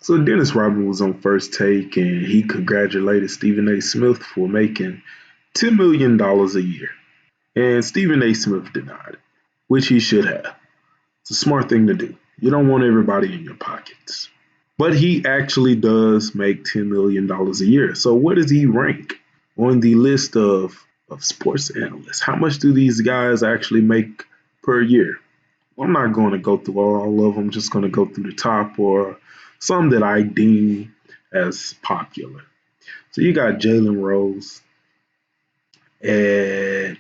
So Dennis Rodman was on First Take and he congratulated Stephen A. Smith for making $10 million a year. And Stephen A. Smith denied it, which he should have. It's a smart thing to do. You don't want everybody in your pockets. But he actually does make $10 million a year. So where does he rank on the list of sports analysts? How much do these guys actually make per year? I'm not going to go through all of them, just going to go through the top or some that I deem as popular. So you got Jalen Rose at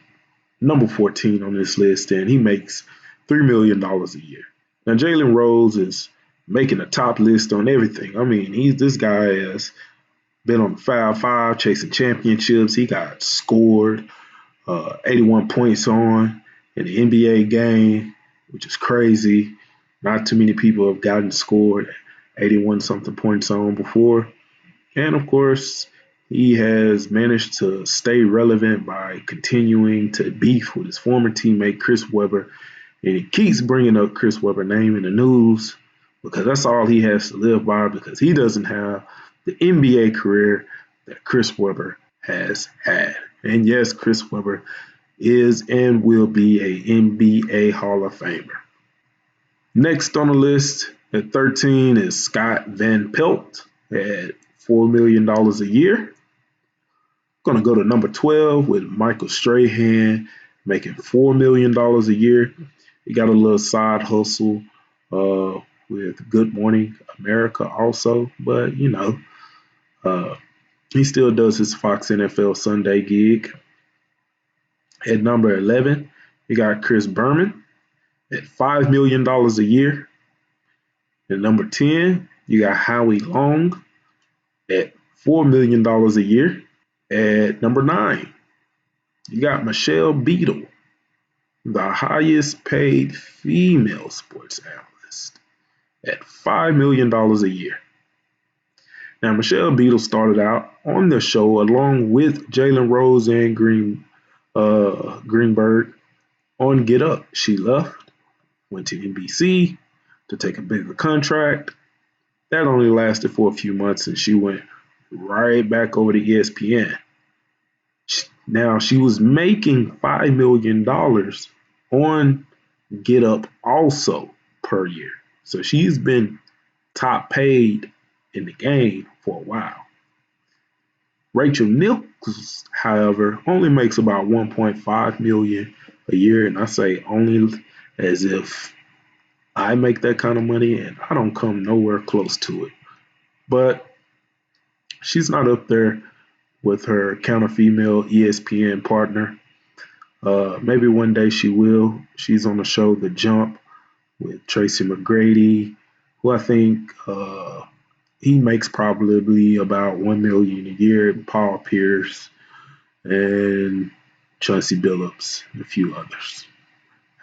number 14 on this list, and he makes $3 million a year. Now, Jalen Rose is making a top list on everything. I mean, this guy has been on the Fab Five, chasing championships. He got scored 81 points on in the NBA game, which is crazy. Not too many people have gotten scored 81 something points on before. And of course, he has managed to stay relevant by continuing to beef with his former teammate Chris Webber. And he keeps bringing up Chris Webber's name in the news because that's all he has to live by, because he doesn't have the NBA career that Chris Webber has had. And yes, Chris Webber is and will be a NBA Hall of Famer. Next on the list at 13 is Scott Van Pelt at $4 million a year. Going to go to number 12 with Michael Strahan making $4 million a year. He got a little side hustle with Good Morning America also, but he still does his Fox NFL Sunday gig. At number 11, you got Chris Berman at $5 million a year. At number 10, you got Howie Long at $4 million a year. At number 9, you got Michelle Beadle, the highest paid female sports analyst, at $5 million a year. Now, Michelle Beadle started out on the show along with Jalen Rose and Greenberg on Get Up. She left, went to NBC to take a bigger contract. That only lasted for a few months, and she went right back over to ESPN. Now, she was making $5 million on Get Up also per year. So she's been top paid in the game for a while. Rachel Nichols, however, only makes about $1.5 million a year, and I say only as if I make that kind of money and I don't come nowhere close to it. But she's not up there with her counter female ESPN partner. Maybe one day she will. She's on the show The Jump with Tracy McGrady, who I think he makes probably about $1 million a year. Paul Pierce and Chauncey Billups and a few others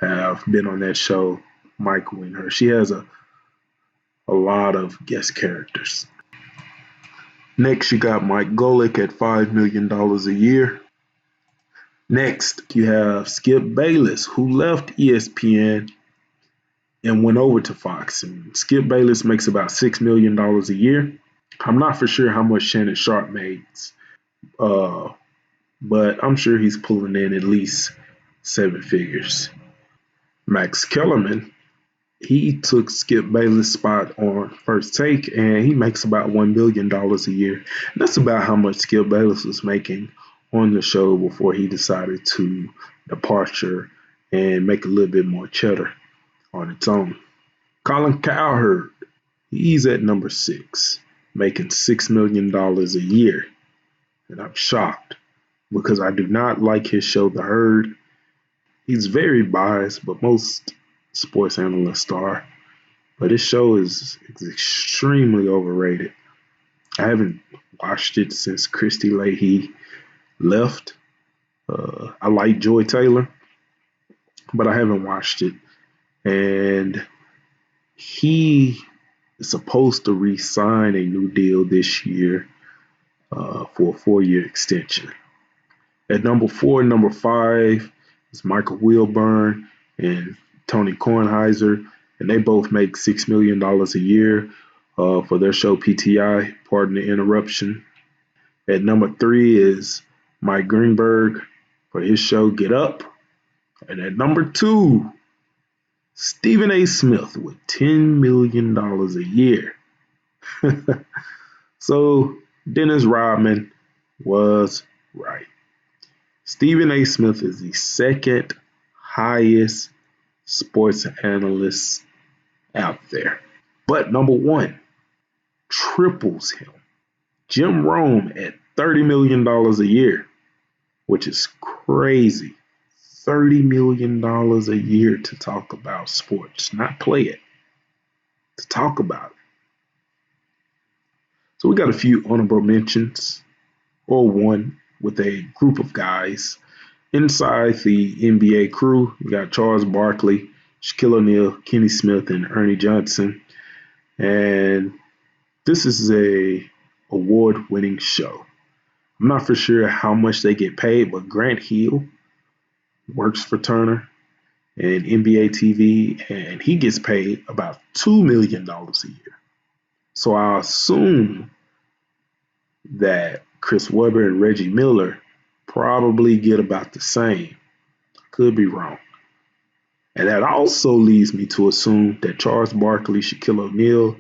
have been on that show. Michael and her. She has a lot of guest characters. Next, you got Mike Golick at $5 million a year. Next, you have Skip Bayless, who left ESPN and went over to Fox. And Skip Bayless makes about $6 million a year. I'm not for sure how much Shannon Sharp makes, but I'm sure he's pulling in at least 7 figures. Max Kellerman, he took Skip Bayless' spot on First Take, and he makes about $1 million a year. And that's about how much Skip Bayless was making on the show before he decided to departure and make a little bit more cheddar on its own. Colin Cowherd, he's at number 6, making $6 million a year. And I'm shocked because I do not like his show, The Herd. He's very biased, but most sports analysts are. But his show is extremely overrated. I haven't watched it since Christy Leahy left. I like Joy Taylor, but I haven't watched it. And he is supposed to re-sign a new deal this year for a 4-year extension. At number 4 and number 5 is Michael Wilburn and Tony Kornheiser, and they both make $6 million a year. for their show PTI. Pardon the interruption. At number 3 is Mike Greenberg for his show Get Up. And at number 2, Stephen A. Smith with $10 million a year. So Dennis Rodman was right. Stephen A. Smith is the second highest sports analyst out there. But number 1 triples him. Jim Rome at $30 million a year, which is crazy. $30 million a year to talk about sports, not play it, to talk about it. So we got a few honorable mentions, or one with a group of guys. Inside the NBA crew, you got Charles Barkley, Shaquille O'Neal, Kenny Smith, and Ernie Johnson. And this is a award-winning show. I'm not for sure how much they get paid, but Grant Hill works for Turner and NBA TV, and he gets paid about $2 million a year. So I assume that Chris Webber and Reggie Miller probably get about the same. Could be wrong. And that also leads me to assume that Charles Barkley, Shaquille O'Neal,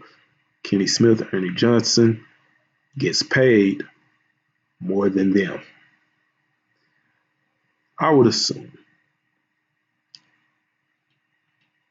Kenny Smith, Ernie Johnson gets paid more than them. I would assume.